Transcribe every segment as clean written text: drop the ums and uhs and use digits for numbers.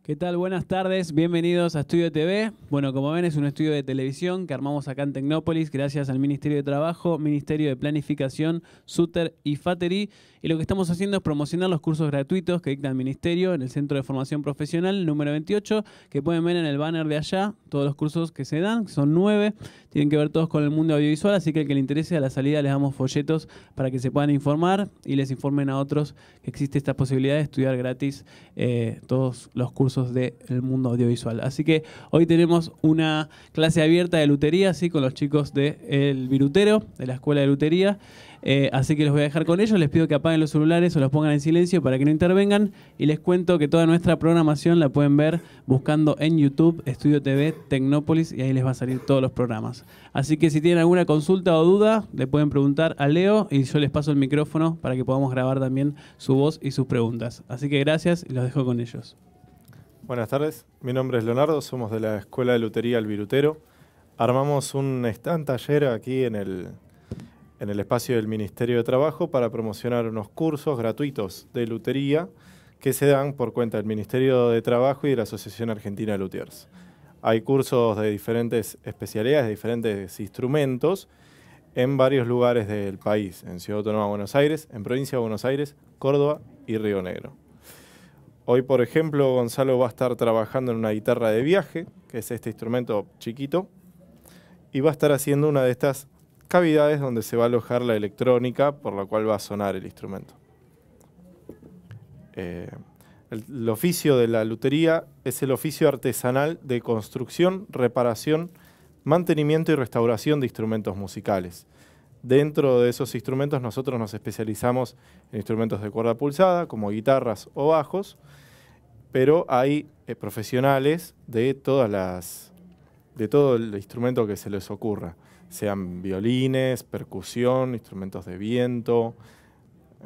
¿Qué tal? Buenas tardes, bienvenidos a Estudio TV. Bueno, como ven, es un estudio de televisión que armamos acá en Tecnópolis gracias al Ministerio de Trabajo, Ministerio de Planificación, SUTER y FATERI. Y lo que estamos haciendo es promocionar los cursos gratuitos que dicta el Ministerio en el Centro de Formación Profesional número 28, que pueden ver en el banner de allá todos los cursos que se dan, que son 9. Tienen que ver todos con el mundo audiovisual, así que el que le interese a la salida les damos folletos para que se puedan informar y les informen a otros que existe esta posibilidad de estudiar gratis todos los cursos del mundo audiovisual. Así que hoy tenemos una clase abierta de lutería, ¿sí? Con los chicos del Virutero, de la Escuela de Lutería. Así que los voy a dejar con ellos. Les pido que apaguen los celulares o los pongan en silencio para que no intervengan. Y les cuento que toda nuestra programación la pueden ver buscando en YouTube Estudio TV Tecnópolis y ahí les va a salir todos los programas. Así que si tienen alguna consulta o duda, le pueden preguntar a Leo y yo les paso el micrófono para que podamos grabar también su voz y sus preguntas. Así que gracias y los dejo con ellos. Buenas tardes, mi nombre es Leonardo, somos de la Escuela de Lutería El Virutero. Armamos un stand taller aquí en el espacio del Ministerio de Trabajo para promocionar unos cursos gratuitos de lutería que se dan por cuenta del Ministerio de Trabajo y de la Asociación Argentina de Luthiers. Hay cursos de diferentes especialidades, de diferentes instrumentos en varios lugares del país, en Ciudad Autónoma de Buenos Aires, en Provincia de Buenos Aires, Córdoba y Río Negro. Hoy, por ejemplo, Gonzalo va a estar trabajando en una guitarra de viaje, que es este instrumento chiquito, y va a estar haciendo una de estas cavidades donde se va a alojar la electrónica por la cual va a sonar el instrumento. El oficio de la lutería es el oficio artesanal de construcción, reparación, mantenimiento y restauración de instrumentos musicales. Dentro de esos instrumentos nosotros nos especializamos en instrumentos de cuerda pulsada, como guitarras o bajos, pero hay profesionales de todo el instrumento que se les ocurra, sean violines, percusión, instrumentos de viento,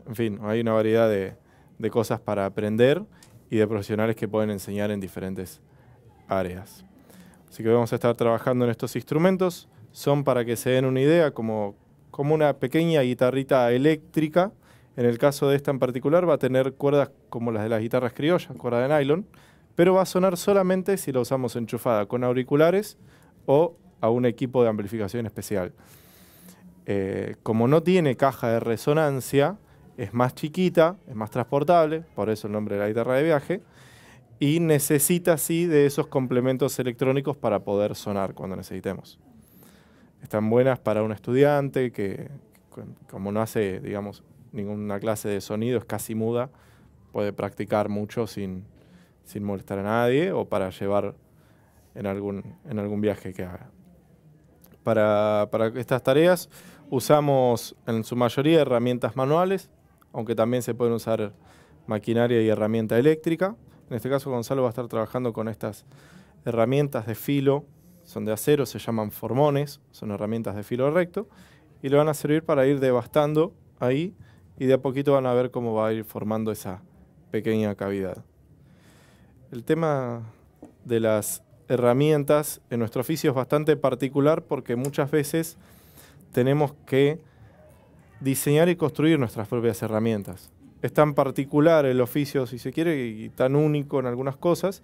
en fin, hay una variedad de cosas para aprender y de profesionales que pueden enseñar en diferentes áreas. Así que vamos a estar trabajando en estos instrumentos. Son, para que se den una idea, como una pequeña guitarrita eléctrica. En el caso de esta en particular va a tener cuerdas como las de las guitarras criollas, cuerda de nylon, pero va a sonar solamente si la usamos enchufada con auriculares o a un equipo de amplificación especial. Como no tiene caja de resonancia, es más chiquita, es más transportable, por eso el nombre de la guitarra de viaje, y necesita sí de esos complementos electrónicos para poder sonar cuando necesitemos. Están buenas para un estudiante que, como no hace, digamos, ninguna clase de sonido, es casi muda, puede practicar mucho sin molestar a nadie o para llevar en algún viaje que haga. Para estas tareas usamos en su mayoría herramientas manuales, aunque también se pueden usar maquinaria y herramienta eléctrica. En este caso Gonzalo va a estar trabajando con estas herramientas de filo, son de acero, se llaman formones, son herramientas de filo recto, y le van a servir para ir devastando ahí, y de a poquito van a ver cómo va a ir formando esa pequeña cavidad. El tema de las herramientas en nuestro oficio es bastante particular porque muchas veces tenemos que diseñar y construir nuestras propias herramientas. Es tan particular el oficio, si se quiere, y tan único en algunas cosas,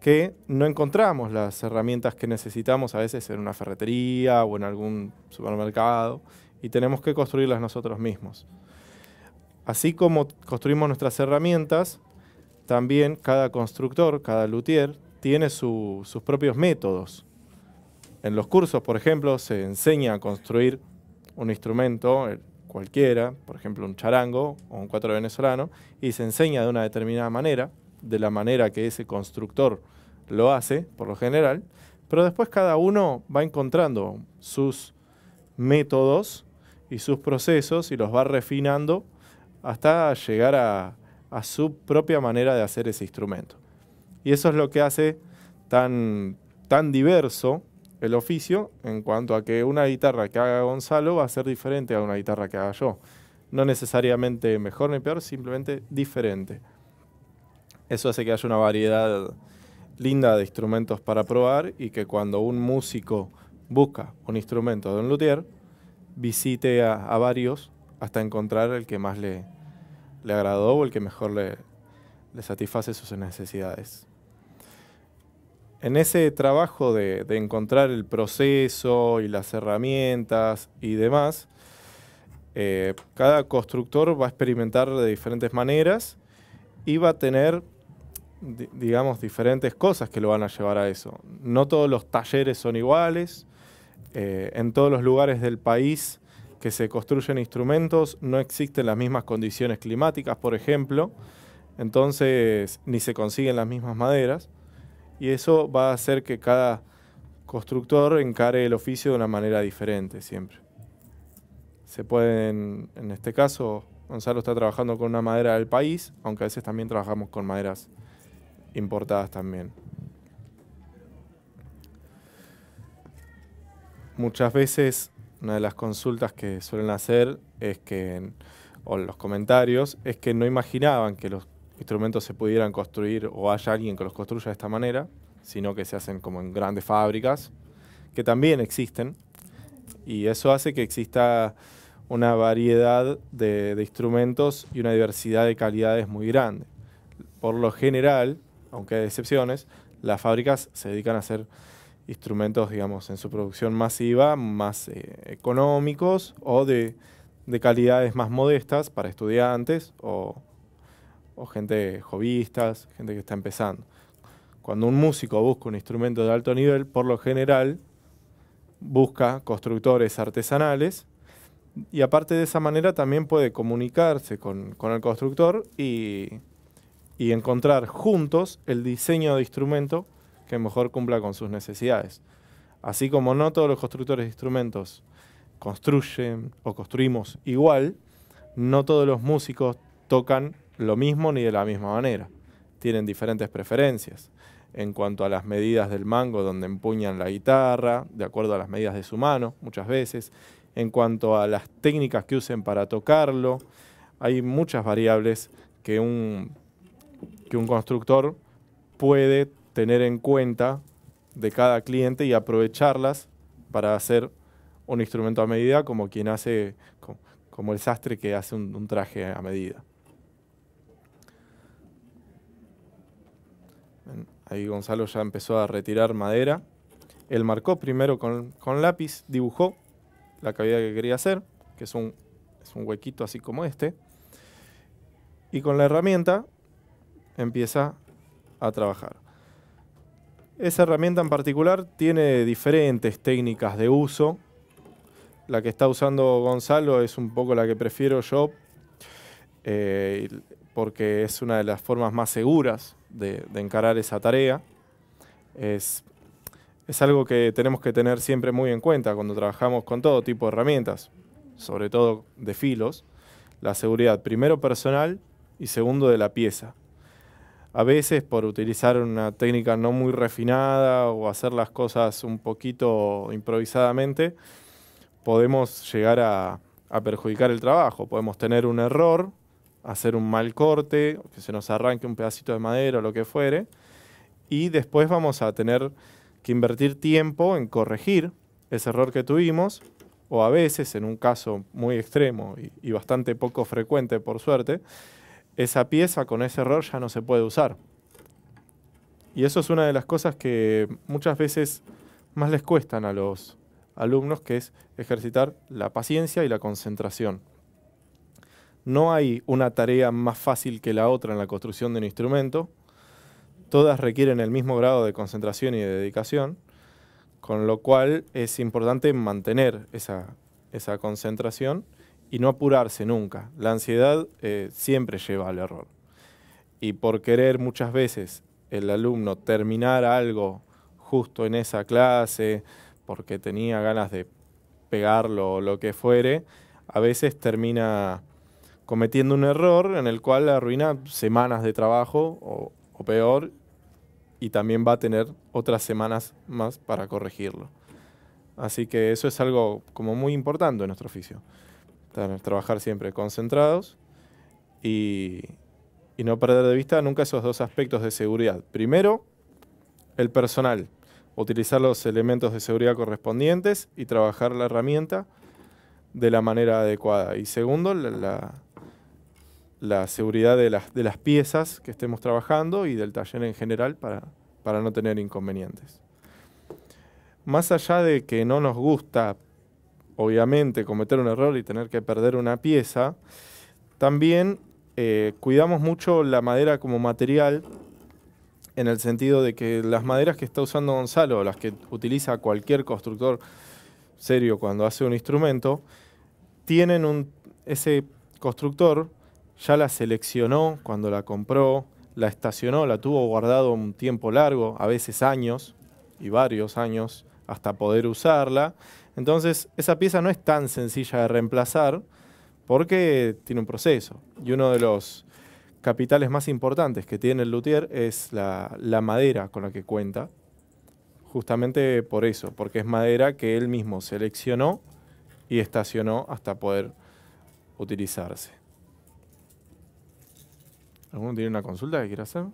que no encontramos las herramientas que necesitamos a veces en una ferretería o en algún supermercado, y tenemos que construirlas nosotros mismos. Así como construimos nuestras herramientas, también cada constructor, cada luthier, tiene sus propios métodos. En los cursos, por ejemplo, se enseña a construir un instrumento cualquiera, por ejemplo un charango o un cuatro venezolano, y se enseña de una determinada manera, de la manera que ese constructor lo hace, por lo general, pero después cada uno va encontrando sus métodos y sus procesos y los va refinando hasta llegar a su propia manera de hacer ese instrumento. Y eso es lo que hace tan diverso el oficio en cuanto a que una guitarra que haga Gonzalo va a ser diferente a una guitarra que haga yo. No necesariamente mejor ni peor, simplemente diferente. Eso hace que haya una variedad linda de instrumentos para probar y que cuando un músico busca un instrumento de un luthier, visite a varios hasta encontrar el que más le agradó o el que mejor le satisface sus necesidades. En ese trabajo de encontrar el proceso y las herramientas y demás, cada constructor va a experimentar de diferentes maneras y va a tener, digamos, diferentes cosas que lo van a llevar a eso. No todos los talleres son iguales. En todos los lugares del país que se construyen instrumentos no existen las mismas condiciones climáticas, por ejemplo. Entonces, ni se consiguen las mismas maderas. Y eso va a hacer que cada constructor encare el oficio de una manera diferente siempre. Se pueden, en este caso, Gonzalo está trabajando con una madera del país, aunque a veces también trabajamos con maderas importadas también. Muchas veces una de las consultas que suelen hacer es que, o los comentarios, es que no imaginaban que los instrumentos se pudieran construir o haya alguien que los construya de esta manera, sino que se hacen como en grandes fábricas, que también existen, y eso hace que exista una variedad de instrumentos y una diversidad de calidades muy grande. Por lo general, aunque hay excepciones, las fábricas se dedican a hacer instrumentos, digamos, en su producción masiva, más económicos o de calidades más modestas para estudiantes o gente hobbyistas, gente que está empezando. Cuando un músico busca un instrumento de alto nivel, por lo general busca constructores artesanales y aparte de esa manera también puede comunicarse con el constructor y encontrar juntos el diseño de instrumento que mejor cumpla con sus necesidades. Así como no todos los constructores de instrumentos construyen o construimos igual, no todos los músicos tocan lo mismo ni de la misma manera. Tienen diferentes preferencias en cuanto a las medidas del mango donde empuñan la guitarra, de acuerdo a las medidas de su mano, muchas veces, en cuanto a las técnicas que usen para tocarlo. Hay muchas variables que un constructor puede tener en cuenta de cada cliente y aprovecharlas para hacer un instrumento a medida, como quien hace, como el sastre que hace un traje a medida. Ahí Gonzalo ya empezó a retirar madera. Él marcó primero con lápiz, dibujó la cavidad que quería hacer, que es un huequito así como este. Y con la herramienta empieza a trabajar. Esa herramienta en particular tiene diferentes técnicas de uso. La que está usando Gonzalo es un poco la que prefiero yo, porque es una de las formas más seguras de encarar esa tarea. Es algo que tenemos que tener siempre muy en cuenta cuando trabajamos con todo tipo de herramientas, sobre todo de filos. La seguridad, primero personal y segundo de la pieza. A veces por utilizar una técnica no muy refinada o hacer las cosas un poquito improvisadamente, podemos llegar a perjudicar el trabajo. Podemos tener un error, hacer un mal corte, que se nos arranque un pedacito de madera o lo que fuere, y después vamos a tener que invertir tiempo en corregir ese error que tuvimos, o a veces, en un caso muy extremo y bastante poco frecuente por suerte, esa pieza con ese error ya no se puede usar. Y eso es una de las cosas que muchas veces más les cuestan a los alumnos, que es ejercitar la paciencia y la concentración. No hay una tarea más fácil que la otra en la construcción de un instrumento. Todas requieren el mismo grado de concentración y de dedicación, con lo cual es importante mantener esa concentración y no apurarse nunca. La ansiedad siempre lleva al error. Y por querer muchas veces el alumno terminar algo justo en esa clase, porque tenía ganas de pegarlo o lo que fuere, a veces termina cometiendo un error en el cual arruina semanas de trabajo o peor, y también va a tener otras semanas más para corregirlo. Así que eso es algo como muy importante en nuestro oficio. Trabajar siempre concentrados y no perder de vista nunca esos dos aspectos de seguridad. Primero, el personal. Utilizar los elementos de seguridad correspondientes y trabajar la herramienta de la manera adecuada. Y segundo, la seguridad de las piezas que estemos trabajando y del taller en general para para no tener inconvenientes. Más allá de que no nos gusta, obviamente, cometer un error y tener que perder una pieza, también cuidamos mucho la madera como material, en el sentido de que las maderas que está usando Gonzalo, o las que utiliza cualquier constructor serio cuando hace un instrumento, ese constructor ya la seleccionó cuando la compró, la estacionó, la tuvo guardado un tiempo largo, a veces años y varios años, hasta poder usarla. Entonces, esa pieza no es tan sencilla de reemplazar porque tiene un proceso. Y uno de los capitales más importantes que tiene el luthier es la madera con la que cuenta. Justamente por eso, porque es madera que él mismo seleccionó y estacionó hasta poder utilizarse. ¿Alguno tiene una consulta que quiera hacer?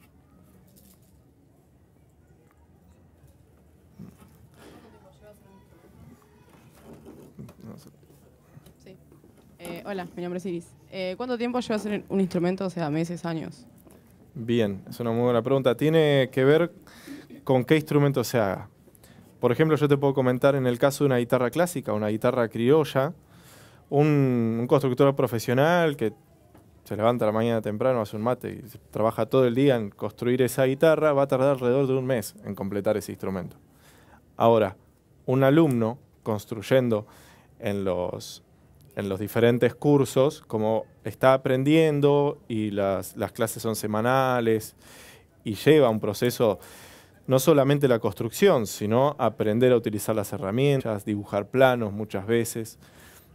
Sí. Hola, mi nombre es Iris. ¿Cuánto tiempo lleva a hacer un instrumento? O sea, meses, años. Bien, es una muy buena pregunta. Tiene que ver con qué instrumento se haga. Por ejemplo, yo te puedo comentar en el caso de una guitarra clásica, una guitarra criolla, un constructor profesional que se levanta a la mañana temprano, hace un mate y trabaja todo el día en construir esa guitarra, va a tardar alrededor de un mes en completar ese instrumento. Ahora, un alumno construyendo en los diferentes cursos, como está aprendiendo y las clases son semanales y lleva un proceso, no solamente la construcción, sino aprender a utilizar las herramientas, dibujar planos muchas veces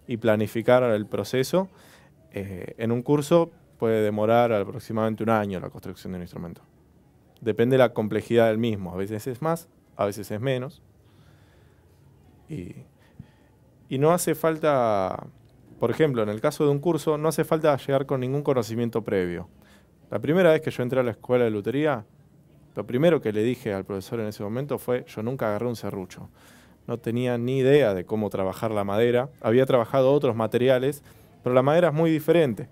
y planificar el proceso. En un curso puede demorar aproximadamente un año la construcción de un instrumento. Depende de la complejidad del mismo, a veces es más, a veces es menos. Y no hace falta, por ejemplo, en el caso de un curso, no hace falta llegar con ningún conocimiento previo. La primera vez que yo entré a la escuela de lutería, lo primero que le dije al profesor en ese momento fue, yo nunca agarré un serrucho. No tenía ni idea de cómo trabajar la madera. Había trabajado otros materiales, pero la madera es muy diferente.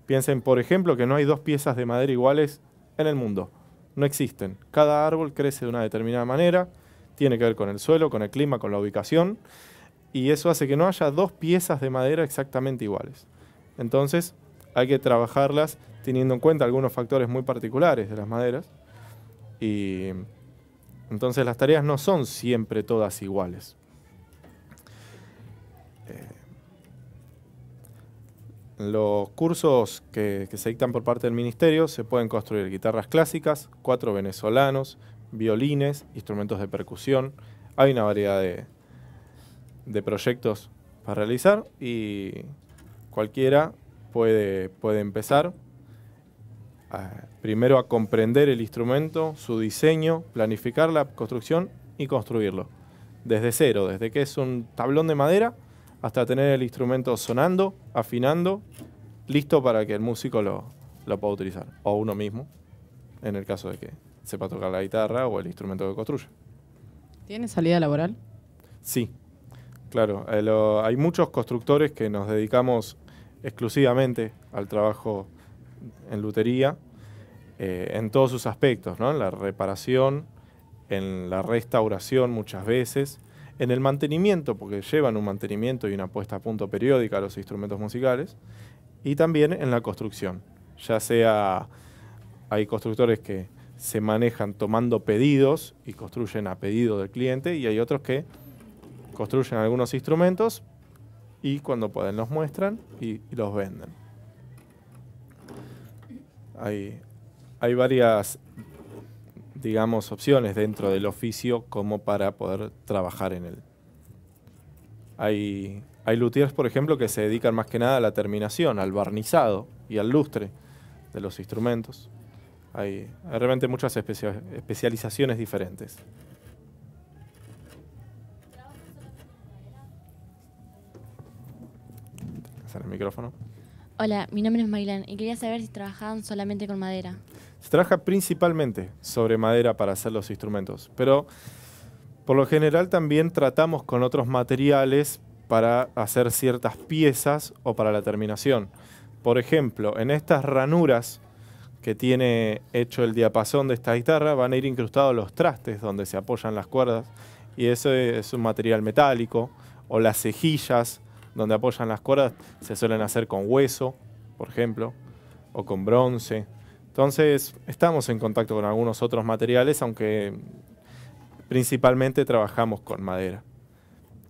Piensen, por ejemplo, que no hay dos piezas de madera iguales en el mundo. No existen. Cada árbol crece de una determinada manera, tiene que ver con el suelo, con el clima, con la ubicación, y eso hace que no haya dos piezas de madera exactamente iguales. Entonces, hay que trabajarlas teniendo en cuenta algunos factores muy particulares de las maderas, y entonces las tareas no son siempre todas iguales. En los cursos que se dictan por parte del ministerio se pueden construir guitarras clásicas, cuatro venezolanos, violines, instrumentos de percusión. Hay una variedad de proyectos para realizar y cualquiera puede empezar primero a comprender el instrumento, su diseño, planificar la construcción y construirlo. Desde cero, desde que es un tablón de madera hasta tener el instrumento sonando, afinando, listo para que el músico lo pueda utilizar. O uno mismo, en el caso de que sepa tocar la guitarra o el instrumento que construye. ¿Tiene salida laboral? Sí, claro. Hay muchos constructores que nos dedicamos exclusivamente al trabajo en lutería, en todos sus aspectos, ¿no? En la reparación, en la restauración muchas veces, en el mantenimiento, porque llevan un mantenimiento y una puesta a punto periódica a los instrumentos musicales, y también en la construcción. Ya sea, hay constructores que se manejan tomando pedidos y construyen a pedido del cliente, y hay otros que construyen algunos instrumentos y cuando pueden los muestran y los venden. Hay varias, digamos, opciones dentro del oficio como para poder trabajar en él. Hay luthiers, por ejemplo, que se dedican más que nada a la terminación, al barnizado y al lustre de los instrumentos. Hay realmente muchas especializaciones diferentes. ¿Sale el micrófono? Hola, mi nombre es Marilán y quería saber si trabajaban solamente con madera. Se trabaja principalmente sobre madera para hacer los instrumentos, pero por lo general también tratamos con otros materiales para hacer ciertas piezas o para la terminación. Por ejemplo, en estas ranuras que tiene hecho el diapasón de esta guitarra, van a ir incrustados los trastes donde se apoyan las cuerdas, y eso es un material metálico, o las cejillas donde apoyan las cuerdas se suelen hacer con hueso, por ejemplo, o con bronce. Entonces, estamos en contacto con algunos otros materiales, aunque principalmente trabajamos con madera.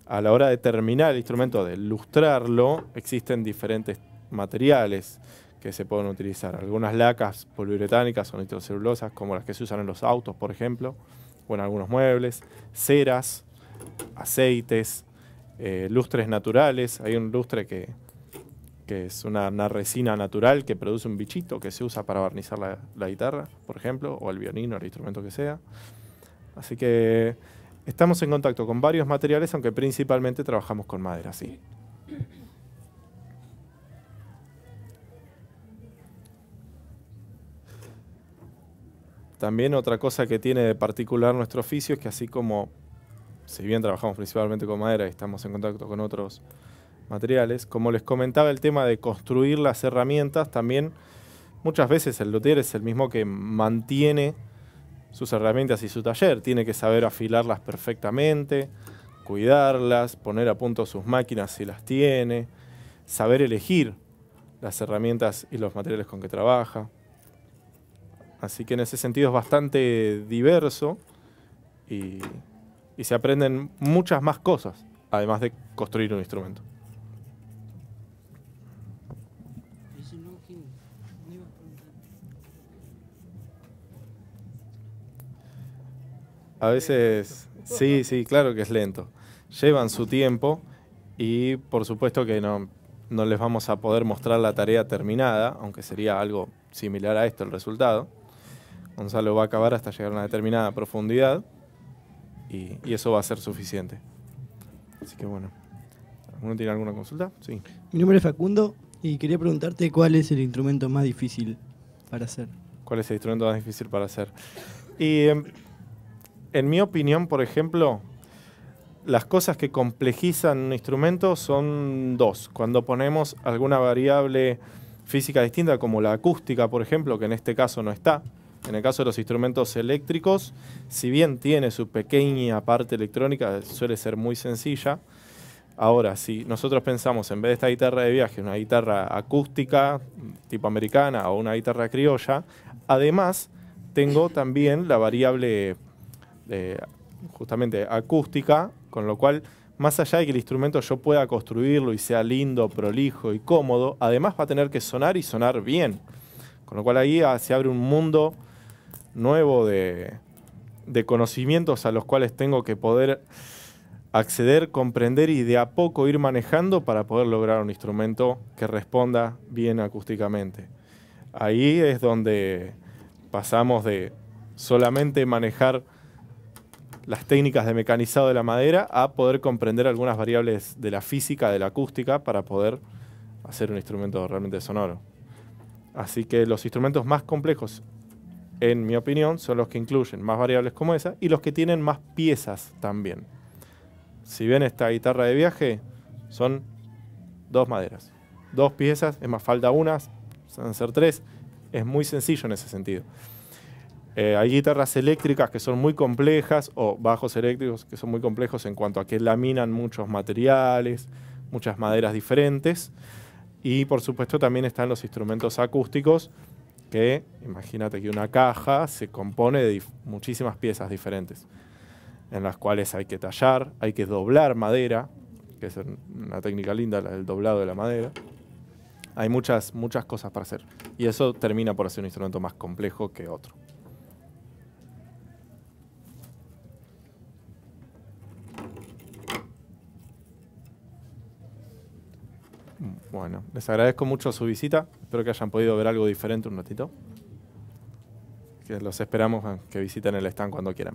A la hora de terminar el instrumento, de lustrarlo, existen diferentes materiales que se pueden utilizar. Algunas lacas poliuretánicas o nitrocelulosas, como las que se usan en los autos, por ejemplo, o en algunos muebles, ceras, aceites, lustres naturales. Hay un lustre que es una resina natural que produce un bichito que se usa para barnizar la guitarra, por ejemplo, o el violín o el instrumento que sea. Así que estamos en contacto con varios materiales, aunque principalmente trabajamos con madera, sí. También otra cosa que tiene de particular nuestro oficio es que así como, si bien trabajamos principalmente con madera y estamos en contacto con otros materiales, como les comentaba, el tema de construir las herramientas, también muchas veces el luthier es el mismo que mantiene sus herramientas y su taller. Tiene que saber afilarlas perfectamente, cuidarlas, poner a punto sus máquinas si las tiene, saber elegir las herramientas y los materiales con que trabaja. Así que en ese sentido es bastante diverso y se aprenden muchas más cosas, además de construir un instrumento. A veces, sí, claro que es lento. Llevan su tiempo y por supuesto que no les vamos a poder mostrar la tarea terminada, aunque sería algo similar a esto el resultado. Gonzalo va a acabar hasta llegar a una determinada profundidad y eso va a ser suficiente. Así que bueno, ¿alguno tiene alguna consulta? Sí. Mi nombre es Facundo y quería preguntarte cuál es el instrumento más difícil para hacer. ¿Cuál es el instrumento más difícil para hacer? Y en mi opinión, por ejemplo, las cosas que complejizan un instrumento son dos. Cuando ponemos alguna variable física distinta, como la acústica, por ejemplo, que en este caso no está. En el caso de los instrumentos eléctricos, si bien tiene su pequeña parte electrónica, suele ser muy sencilla. Ahora, si nosotros pensamos, en vez de esta guitarra de viaje, una guitarra acústica, tipo americana, o una guitarra criolla, además tengo también la variable justamente acústica, con lo cual, más allá de que el instrumento yo pueda construirlo y sea lindo, prolijo y cómodo, además va a tener que sonar y sonar bien. Con lo cual ahí se abre un mundo nuevo de conocimientos a los cuales tengo que poder acceder, comprender y de a poco ir manejando para poder lograr un instrumento que responda bien acústicamente. Ahí es donde pasamos de solamente manejar las técnicas de mecanizado de la madera a poder comprender algunas variables de la física, de la acústica, para poder hacer un instrumento realmente sonoro. Así que los instrumentos más complejos, en mi opinión, son los que incluyen más variables como esa y los que tienen más piezas también. Si ven esta guitarra de viaje, son 2 maderas. 2 piezas, es más, falta una, van a ser 3. Es muy sencillo en ese sentido. Hay guitarras eléctricas que son muy complejas, o bajos eléctricos que son muy complejos en cuanto a que laminan muchos materiales, muchas maderas diferentes. Y por supuesto también están los instrumentos acústicos, que imagínate que una caja se compone de muchísimas piezas diferentes, en las cuales hay que tallar, hay que doblar madera, que es una técnica linda, el doblado de la madera. Hay muchas cosas para hacer. Y eso termina por ser un instrumento más complejo que otro. Bueno, les agradezco mucho su visita. Espero que hayan podido ver algo diferente un ratito. Que los esperamos que visiten el stand cuando quieran.